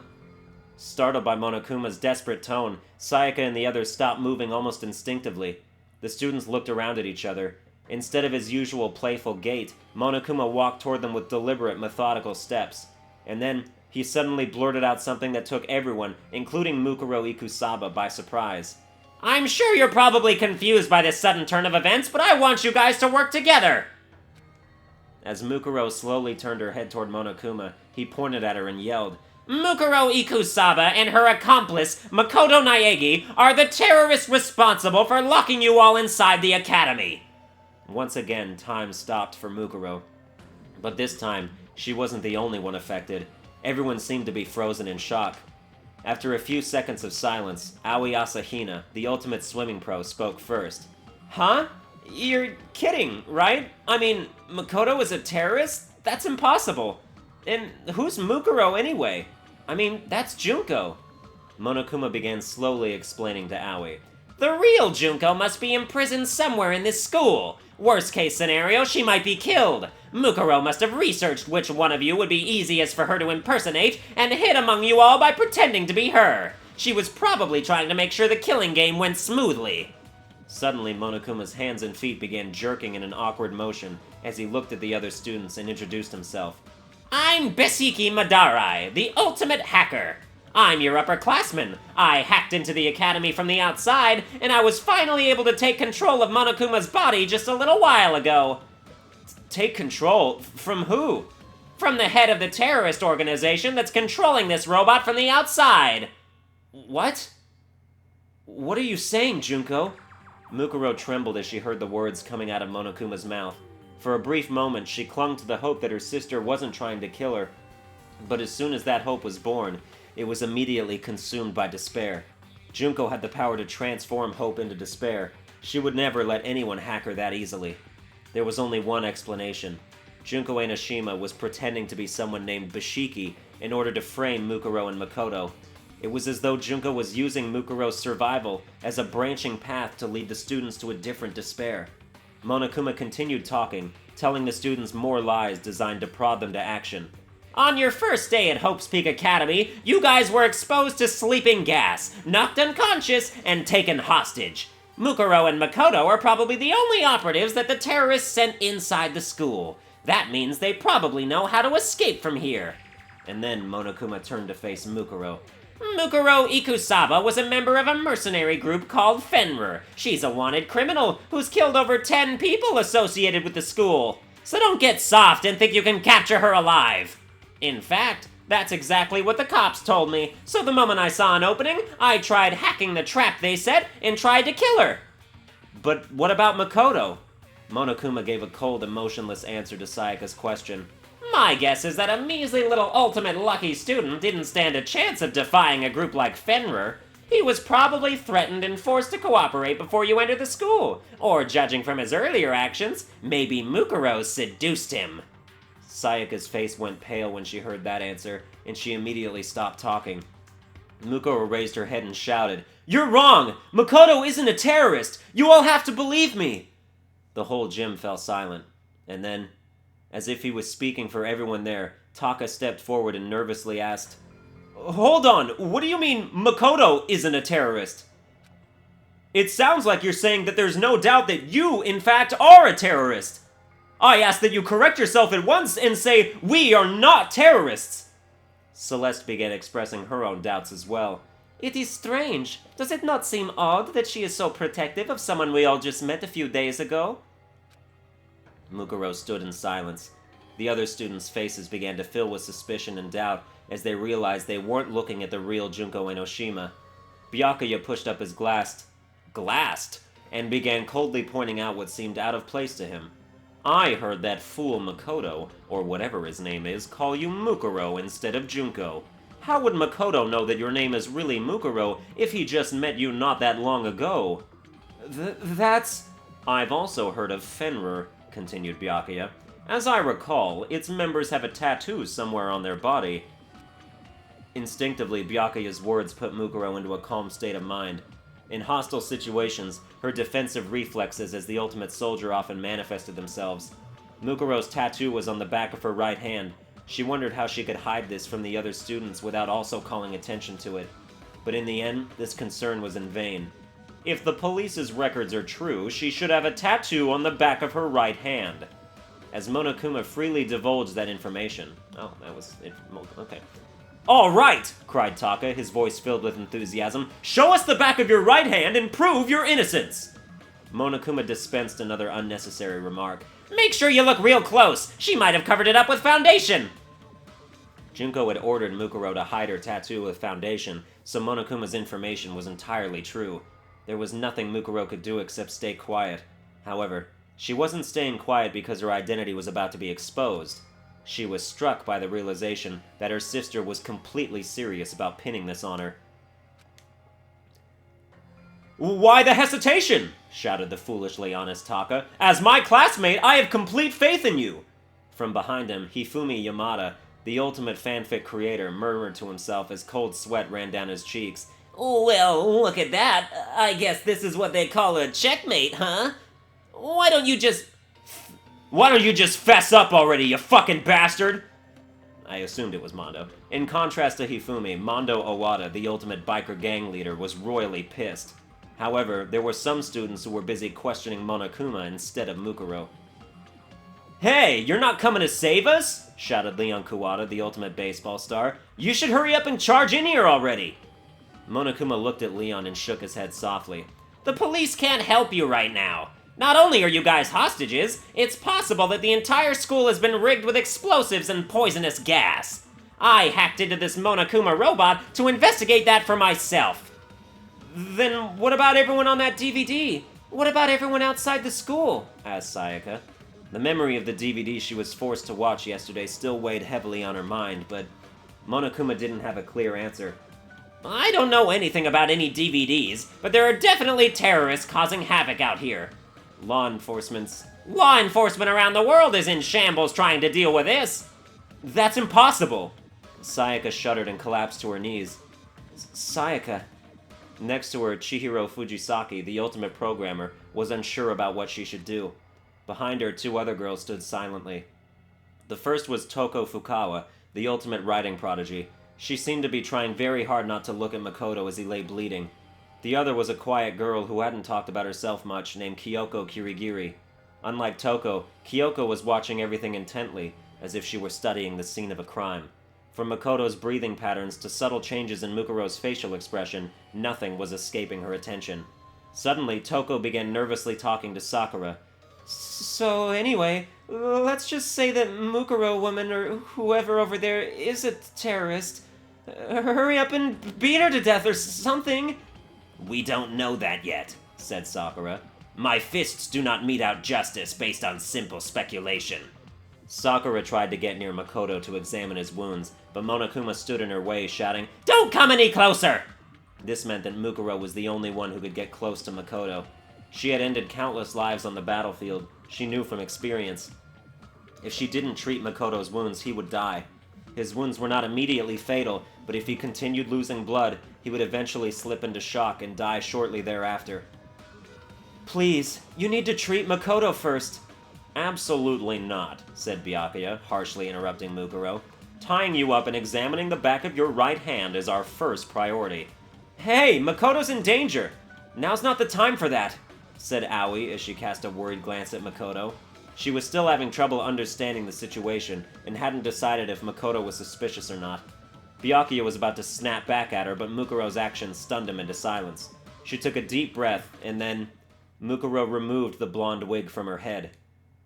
[SPEAKER 1] Startled by Monokuma's desperate tone, Sayaka and the others stopped moving almost instinctively. The students looked around at each other. Instead of his usual playful gait, Monokuma walked toward them with deliberate, methodical steps. And then, he suddenly blurted out something that took everyone, including Mukuro Ikusaba, by surprise. I'm sure you're probably confused by this sudden turn of events, but I want you guys to work together! As Mukuro slowly turned her head toward Monokuma, he pointed at her and yelled, Mukuro Ikusaba and her accomplice, Makoto Naegi, are the terrorists responsible for locking you all inside the academy! Once again, time stopped for Mukuro. But this time, She wasn't the only one affected. Everyone seemed to be frozen in shock. After a few seconds of silence, Aoi Asahina, the ultimate swimming pro, spoke first. Huh? You're kidding, right? I mean, Makoto is a terrorist? That's impossible. And who's Mukuro anyway? I mean, that's Junko. Monokuma began slowly explaining to Aoi. The real Junko must be imprisoned somewhere in this school. Worst case scenario, she might be killed. Mukuro must have researched which one of you would be easiest for her to impersonate and hid among you all by pretending to be her. She was probably trying to make sure the killing game went smoothly. Suddenly, Monokuma's hands and feet began jerking in an awkward motion as he looked at the other students and introduced himself. I'm Besiki Madarai, the ultimate hacker. I'm your upperclassman. I hacked into the academy from the outside, and I was finally able to take control of Monokuma's body just a little while ago. Take control? From who? From the head of the terrorist organization that's controlling this robot from the outside. What? What are you saying, Junko? Mukuro trembled as she heard the words coming out of Monokuma's mouth. For a brief moment, she clung to the hope that her sister wasn't trying to kill her. But as soon as that hope was born, it was immediately consumed by despair. Junko had the power to transform hope into despair. She would never let anyone hack her that easily. There was only one explanation. Junko Enoshima was pretending to be someone named Bashiki in order to frame Mukuro and Makoto. It was as though Junko was using Mukuro's survival as a branching path to lead the students to a different despair. Monokuma continued talking, telling the students more lies designed to prod them to action. On your first day at Hope's Peak Academy, you guys were exposed to sleeping gas, knocked unconscious, and taken hostage. Mukuro and Makoto are probably the only operatives that the terrorists sent inside the school. That means they probably know how to escape from here. And then Monokuma turned to face Mukuro. Mukuro Ikusaba was a member of a mercenary group called Fenrir. She's a wanted criminal who's killed over 10 people associated with the school. So don't get soft and think you can capture her alive. In fact, that's exactly what the cops told me, so the moment I saw an opening, I tried hacking the trap they set and tried to kill her. But what about Makoto? Monokuma gave a cold, emotionless answer to Sayaka's question. My guess is that a measly little ultimate lucky student didn't stand a chance of defying a group like Fenrir. He was probably threatened and forced to cooperate before you entered the school, or judging from his earlier actions, maybe Mukuro seduced him. Sayaka's face went pale when she heard that answer, and she immediately stopped talking. Mukuro raised her head and shouted, You're wrong! Makoto isn't a terrorist! You all have to believe me! The whole gym fell silent, and then, as if he was speaking for everyone there, Taka stepped forward and nervously asked, Hold on, what do you mean Makoto isn't a terrorist? It sounds like you're saying that there's no doubt that you, in fact, are a terrorist. I ask that you correct yourself at once and say, we are not terrorists! Celeste began expressing her own doubts as well. It is strange. Does it not seem odd that she is so protective of someone we all just met a few days ago? Mukuro stood in silence. The other students' faces began to fill with suspicion and doubt as they realized they weren't looking at the real Junko Enoshima. Byakuya pushed up his glass, and began coldly pointing out what seemed out of place to him. I heard that fool Makoto, or whatever his name is, call you Mukuro instead of Junko. How would Makoto know that your name is really Mukuro if he just met you not that long ago? That's... I've also heard of Fenrir, continued Byakuya. As I recall, its members have a tattoo somewhere on their body. Instinctively, Byakuya's words put Mukuro into a calm state of mind. In hostile situations, her defensive reflexes as the ultimate soldier often manifested themselves. Mukuro's tattoo was on the back of her right hand. She wondered how she could hide this from the other students without also calling attention to it. But in the end, this concern was in vain. If the police's records are true, she should have a tattoo on the back of her right hand. As Monokuma freely divulged that information... Oh, that was... okay. All right, cried Taka, his voice filled with enthusiasm. Show us the back of your right hand and prove your innocence! Monokuma dispensed another unnecessary remark. Make sure you look real close! She might have covered it up with foundation! Junko had ordered Mukuro to hide her tattoo with foundation, so Monokuma's information was entirely true. There was nothing Mukuro could do except stay quiet. However, she wasn't staying quiet because her identity was about to be exposed. She was struck by the realization that her sister was completely serious about pinning this on her. "Why the hesitation?" shouted the foolishly honest Taka. "As my classmate, I have complete faith in you!" From behind him, Hifumi Yamada, the ultimate fanfic creator, murmured to himself as cold sweat ran down his cheeks. "Well, look at that. I guess this is what they call a checkmate, huh? Why don't you just fess up already, you fucking bastard?" I assumed it was Mondo. In contrast to Hifumi, Mondo Owada, the ultimate biker gang leader, was royally pissed. However, there were some students who were busy questioning Monokuma instead of Mukuro. "Hey, you're not coming to save us?" shouted Leon Kuwata, the ultimate baseball star. "You should hurry up and charge in here already!" Monokuma looked at Leon and shook his head softly. "The police can't help you right now. Not only are you guys hostages, it's possible that the entire school has been rigged with explosives and poisonous gas. I hacked into this Monokuma robot to investigate that for myself." "Then what about everyone on that DVD? What about everyone outside the school?" asked Sayaka. The memory of the DVD she was forced to watch yesterday still weighed heavily on her mind, but Monokuma didn't have a clear answer. "I don't know anything about any DVDs, but there are definitely terrorists causing havoc out here. Law enforcement around the world is in shambles trying to deal with this." "That's impossible!" Sayaka shuddered and collapsed to her knees. "Sayaka..." Next to her, Chihiro Fujisaki, the ultimate programmer, was unsure about what she should do. Behind her, two other girls stood silently. The first was Toko Fukawa, the ultimate writing prodigy. She seemed to be trying very hard not to look at Makoto as he lay bleeding. The other was a quiet girl who hadn't talked about herself much, named Kyoko Kirigiri. Unlike Toko, Kyoko was watching everything intently, as if she were studying the scene of a crime. From Makoto's breathing patterns to subtle changes in Mukuro's facial expression, nothing was escaping her attention. Suddenly, Toko began nervously talking to Sakura. "So anyway, let's just say that Mukuro woman or whoever over there is a terrorist. Hurry up and beat her to death or something." "We don't know that yet," said Sakura. "My fists do not mete out justice based on simple speculation." Sakura tried to get near Makoto to examine his wounds, but Monokuma stood in her way, shouting, "Don't come any closer!" This meant that Mukuro was the only one who could get close to Makoto. She had ended countless lives on the battlefield, she knew from experience. If she didn't treat Makoto's wounds, he would die. His wounds were not immediately fatal, but if he continued losing blood, he would eventually slip into shock and die shortly thereafter. "Please, you need to treat Makoto first." "Absolutely not," said Byakuya, harshly interrupting Mukuro. "Tying you up and examining the back of your right hand is our first priority." "Hey, Makoto's in danger! Now's not the time for that," said Aoi as she cast a worried glance at Makoto. She was still having trouble understanding the situation, and hadn't decided if Makoto was suspicious or not. Byakuya was about to snap back at her, but Mukuro's action stunned him into silence. She took a deep breath, and then Mukuro removed the blonde wig from her head.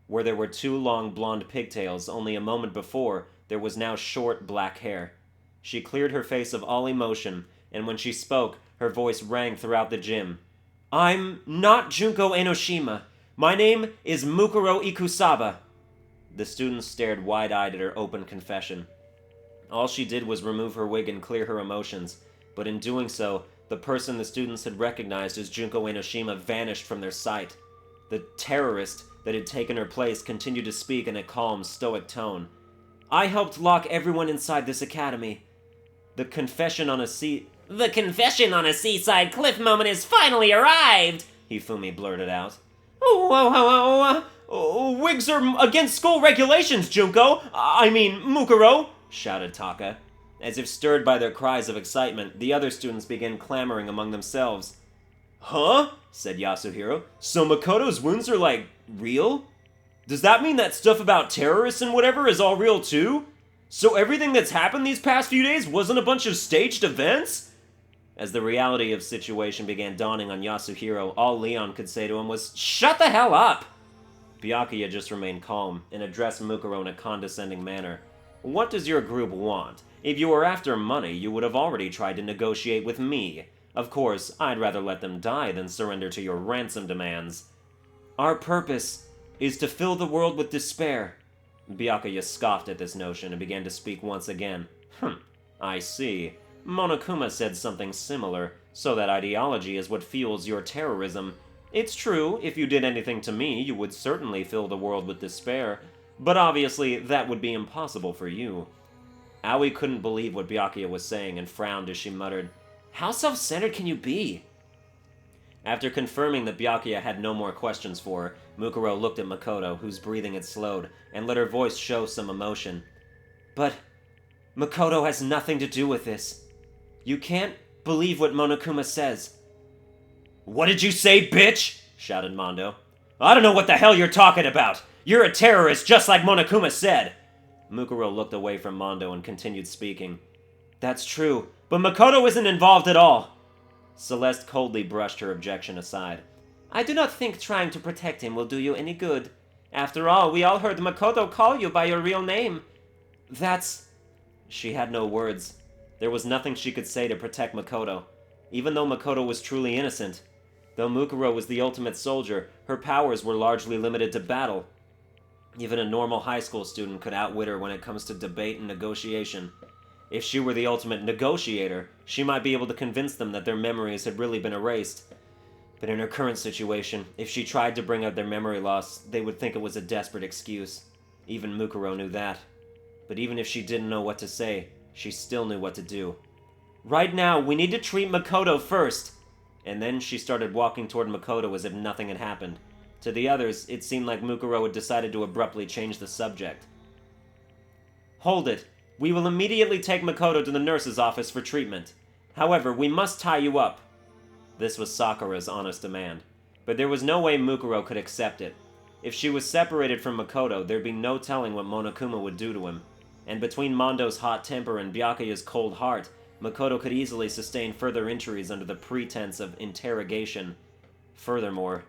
[SPEAKER 1] Where there were two long blonde pigtails only a moment before, there was now short black hair. She cleared her face of all emotion, and when she spoke, her voice rang throughout the gym. "I'm not Junko Enoshima. My name is Mukuro Ikusaba." The students stared wide-eyed at her open confession. All she did was remove her wig and clear her emotions, but in doing so, the person the students had recognized as Junko Enoshima vanished from their sight. The terrorist that had taken her place continued to speak in a calm, stoic tone. "I helped lock everyone inside this academy. The confession on a seaside cliff moment has finally arrived," Hifumi blurted out. Wigs are against school regulations, Junko! I mean, Mukuro!" shouted Taka. As if stirred by their cries of excitement, the other students began clamoring among themselves. "Huh?" said Yasuhiro. "So Makoto's wounds are, real? Does that mean that stuff about terrorists and whatever is all real too? So everything that's happened these past few days wasn't a bunch of staged events?" As the reality of the situation began dawning on Yasuhiro, all Leon could say to him was, "Shut the hell up!" Byakuya just remained calm and addressed Mukuro in a condescending manner. "What does your group want? If you were after money, you would have already tried to negotiate with me. Of course, I'd rather let them die than surrender to your ransom demands." "Our purpose is to fill the world with despair. Byakuya scoffed at this notion and began to speak once again. I see. Monokuma said something similar, so that ideology is what fuels your terrorism. It's true, if you did anything to me, you would certainly fill the world with despair, but obviously that would be impossible for you. Aoi couldn't believe what Byakuya was saying and frowned as she muttered, How self-centered can you be? After confirming that Byakuya had no more questions for her, Mukuro looked at Makoto, whose breathing had slowed, and let her voice show some emotion. But Makoto has nothing to do with this. You can't believe what Monokuma says. What did you say, bitch? Shouted Mondo. I don't know what the hell you're talking about. You're a terrorist just like Monokuma said. Mukuro looked away from Mondo and continued speaking. That's true, but Makoto isn't involved at all. Celeste coldly brushed her objection aside. I do not think trying to protect him will do you any good. After all, we all heard Makoto call you by your real name. That's... She had no words. There was nothing she could say to protect Makoto, even though Makoto was truly innocent. Though Mukuro was the ultimate soldier, her powers were largely limited to battle. Even a normal high school student could outwit her when it comes to debate and negotiation. If she were the ultimate negotiator, she might be able to convince them that their memories had really been erased. But in her current situation, if she tried to bring out their memory loss, they would think it was a desperate excuse. Even Mukuro knew that. But even if she didn't know what to say, she still knew what to do. Right now, we need to treat Makoto first! And then she started walking toward Makoto as if nothing had happened. To the others, it seemed like Mukuro had decided to abruptly change the subject. Hold it. We will immediately take Makoto to the nurse's office for treatment. However, we must tie you up. This was Sakura's honest demand. But there was no way Mukuro could accept it. If she was separated from Makoto, there'd be no telling what Monokuma would do to him. And between Mondo's hot temper and Byakuya's cold heart, Makoto could easily sustain further injuries under the pretense of interrogation. Furthermore,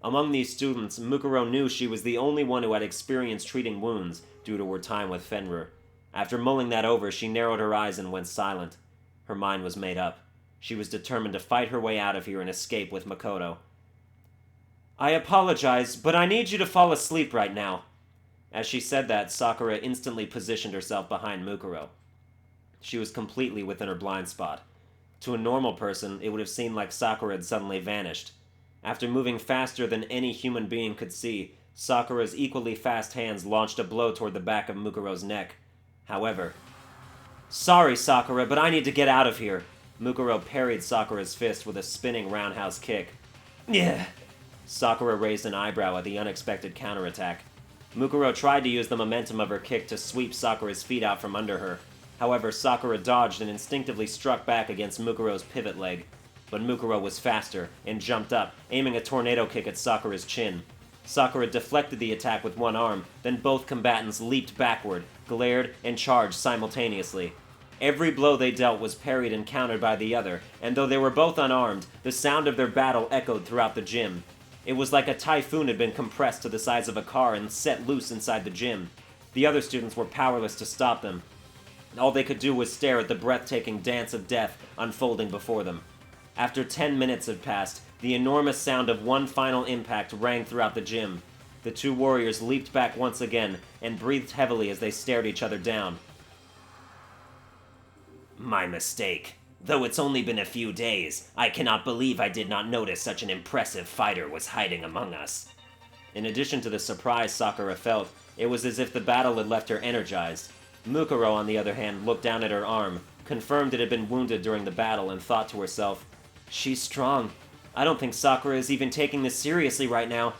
[SPEAKER 1] among these students, Mukuro knew she was the only one who had experience treating wounds due to her time with Fenrir. After mulling that over, she narrowed her eyes and went silent. Her mind was made up. She was determined to fight her way out of here and escape with Makoto. I apologize, but I need you to fall asleep right now. As she said that, Sakura instantly positioned herself behind Mukuro. She was completely within her blind spot. To a normal person, it would have seemed like Sakura had suddenly vanished. After moving faster than any human being could see, Sakura's equally fast hands launched a blow toward the back of Mukuro's neck. However, Sorry, Sakura, but I need to get out of here. Mukuro parried Sakura's fist with a spinning roundhouse kick. Yeah. Sakura raised an eyebrow at the unexpected counterattack. Mukuro tried to use the momentum of her kick to sweep Sakura's feet out from under her. However, Sakura dodged and instinctively struck back against Mukuro's pivot leg. But Mukuro was faster and jumped up, aiming a tornado kick at Sakura's chin. Sakura deflected the attack with one arm, then both combatants leaped backward, glared, and charged simultaneously. Every blow they dealt was parried and countered by the other, and though they were both unarmed, the sound of their battle echoed throughout the gym. It was like a typhoon had been compressed to the size of a car and set loose inside the gym. The other students were powerless to stop them. All they could do was stare at the breathtaking dance of death unfolding before them. After 10 minutes had passed, the enormous sound of one final impact rang throughout the gym. The two warriors leaped back once again and breathed heavily as they stared each other down. My mistake. Though it's only been a few days, I cannot believe I did not notice such an impressive fighter was hiding among us. In addition to the surprise Sakura felt, it was as if the battle had left her energized. Mukuro, on the other hand, looked down at her arm, confirmed it had been wounded during the battle, and thought to herself, She's strong. I don't think Sakura is even taking this seriously right now.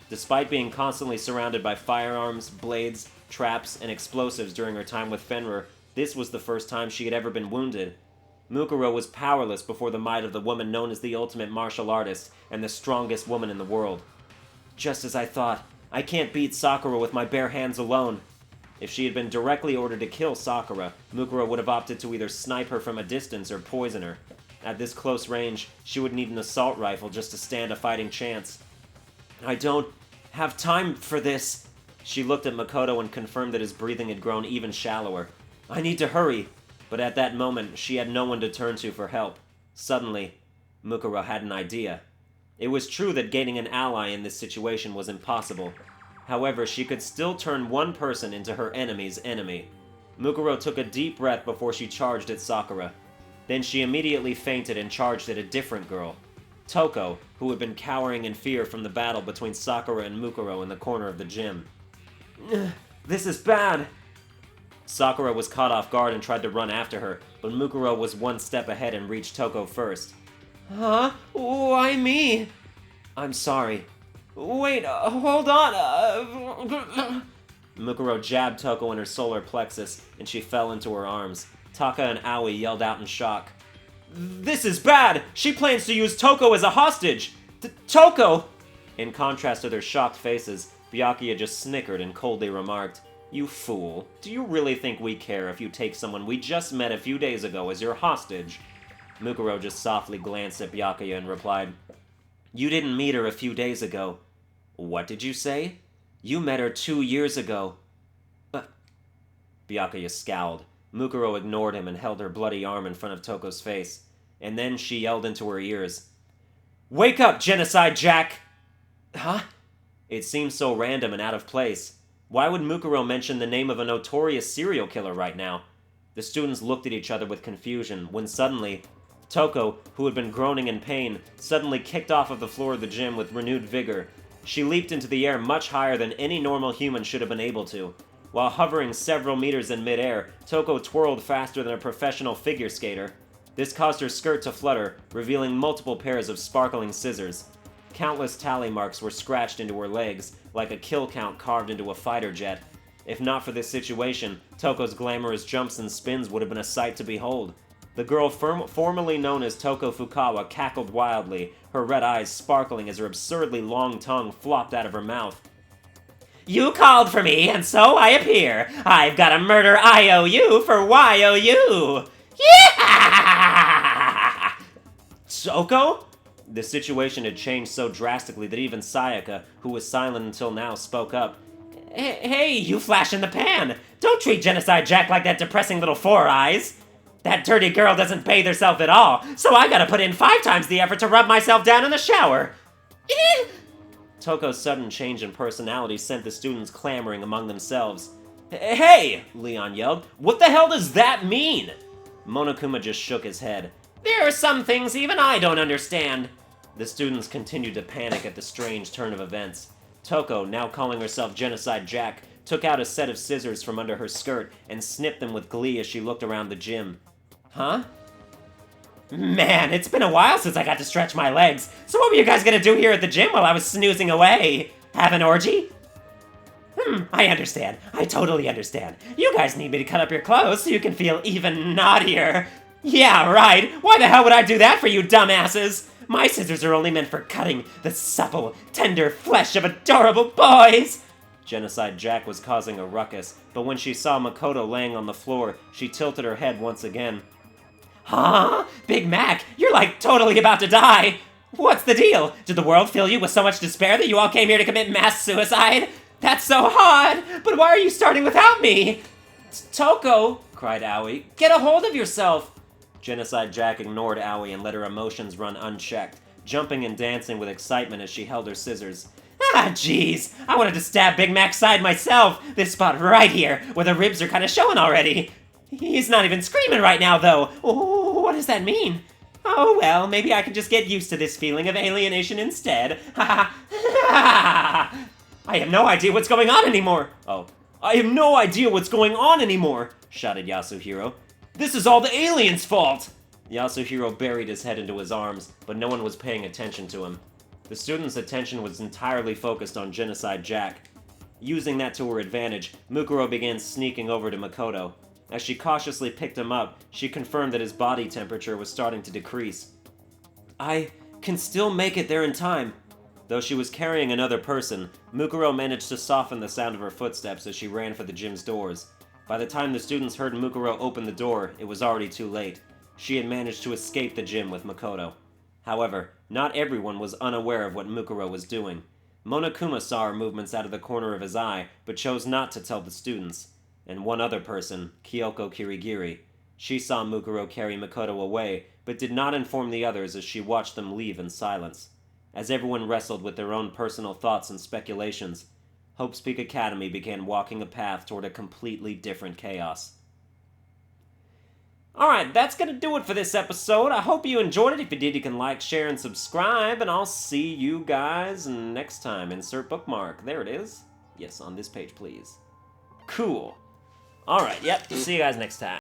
[SPEAKER 1] Despite being constantly surrounded by firearms, blades, traps, and explosives during her time with Fenrir, this was the first time she had ever been wounded. Mukuro was powerless before the might of the woman known as the ultimate martial artist and the strongest woman in the world. Just as I thought, I can't beat Sakura with my bare hands alone. If she had been directly ordered to kill Sakura, Mukuro would have opted to either snipe her from a distance or poison her. At this close range, she would need an assault rifle just to stand a fighting chance. I don't have time for this. She looked at Makoto and confirmed that his breathing had grown even shallower. I need to hurry. But at that moment, she had no one to turn to for help. Suddenly, Mukuro had an idea. It was true that gaining an ally in this situation was impossible. However, she could still turn one person into her enemy's enemy. Mukuro took a deep breath before she charged at Sakura. Then she immediately fainted and charged at a different girl, Toko, who had been cowering in fear from the battle between Sakura and Mukuro in the corner of the gym. This is bad! Sakura was caught off guard and tried to run after her, but Mukuro was one step ahead and reached Toko first. Huh? Why me? I'm sorry. Wait, hold on. Mukuro jabbed Toko in her solar plexus, and she fell into her arms. Taka and Aoi yelled out in shock. This is bad! She plans to use Toko as a hostage! Toko! In contrast to their shocked faces, Byakuya just snickered and coldly remarked, You fool. Do you really think we care if you take someone we just met a few days ago as your hostage? Mukuro just softly glanced at Byakuya and replied, You didn't meet her a few days ago. What did you say? You met her 2 years ago. But... Byakuya scowled. Mukuro ignored him and held her bloody arm in front of Toko's face. And then she yelled into her ears. Wake up, Genocide Jack! Huh? It seemed so random and out of place. Why would Mukuro mention the name of a notorious serial killer right now? The students looked at each other with confusion when suddenly, Toko, who had been groaning in pain, suddenly kicked off of the floor of the gym with renewed vigor. She leaped into the air much higher than any normal human should have been able to. While hovering several meters in midair, Toko twirled faster than a professional figure skater. This caused her skirt to flutter, revealing multiple pairs of sparkling scissors. Countless tally marks were scratched into her legs, like a kill count carved into a fighter jet. If not for this situation, Toko's glamorous jumps and spins would have been a sight to behold. The girl formerly known as Toko Fukawa cackled wildly, her red eyes sparkling as her absurdly long tongue flopped out of her mouth. You called for me, and so I appear. I've got a murder IOU for YOU. Yeah! Toko? The situation had changed so drastically that even Sayaka, who was silent until now, spoke up. Hey, you flash in the pan! Don't treat Genocide Jack like that depressing little Four Eyes! That dirty girl doesn't bathe herself at all, so I gotta put in 5 times the effort to rub myself down in the shower! Toko's sudden change in personality sent the students clamoring among themselves. Hey! Leon yelled. What the hell does that mean? Monokuma just shook his head. There are some things even I don't understand. The students continued to panic at the strange turn of events. Toko, now calling herself Genocide Jack, took out a set of scissors from under her skirt and snipped them with glee as she looked around the gym. Huh? Man, it's been a while since I got to stretch my legs. So what were you guys gonna do here at the gym while I was snoozing away? Have an orgy? I understand. I totally understand. You guys need me to cut up your clothes so you can feel even naughtier. Yeah, right. Why the hell would I do that for you dumbasses? My scissors are only meant for cutting the supple, tender flesh of adorable boys. Genocide Jack was causing a ruckus, but when she saw Makoto laying on the floor, she tilted her head once again. Huh? Big Mac, you're like totally about to die. What's the deal? Did the world fill you with so much despair that you all came here to commit mass suicide? That's so hard, but why are you starting without me? Toko, cried Aoi, get a hold of yourself. Genocide Jack ignored Aoi and let her emotions run unchecked, jumping and dancing with excitement as she held her scissors. Ah, jeez, I wanted to stab Big Mac's side myself, this spot right here, where the ribs are kind of showing already. He's not even screaming right now, though. What does that mean? Oh, well, maybe I can just get used to this feeling of alienation instead. Ha ha. I have no idea what's going on anymore. Oh, I have no idea what's going on anymore, shouted Yasuhiro. This is all the aliens' fault. Yasuhiro buried his head into his arms, but no one was paying attention to him. The students' attention was entirely focused on Genocide Jack. Using that to her advantage, Mukuro began sneaking over to Makoto. As she cautiously picked him up, she confirmed that his body temperature was starting to decrease. I can still make it there in time. Though she was carrying another person, Mukuro managed to soften the sound of her footsteps as she ran for the gym's doors. By the time the students heard Mukuro open the door, it was already too late. She had managed to escape the gym with Makoto. However, not everyone was unaware of what Mukuro was doing. Monokuma saw her movements out of the corner of his eye, but chose not to tell the students. And one other person, Kyoko Kirigiri. She saw Mukuro carry Makoto away, but did not inform the others as she watched them leave in silence. As everyone wrestled with their own personal thoughts and speculations, Hope's Peak Academy began walking a path toward a completely different chaos. Alright, that's gonna do it for this episode. I hope you enjoyed it. If you did, you can like, share, and subscribe, and I'll see you guys next time. Insert bookmark. There it is. Yes, on this page, please. Cool. Alright, yep, see you guys next time.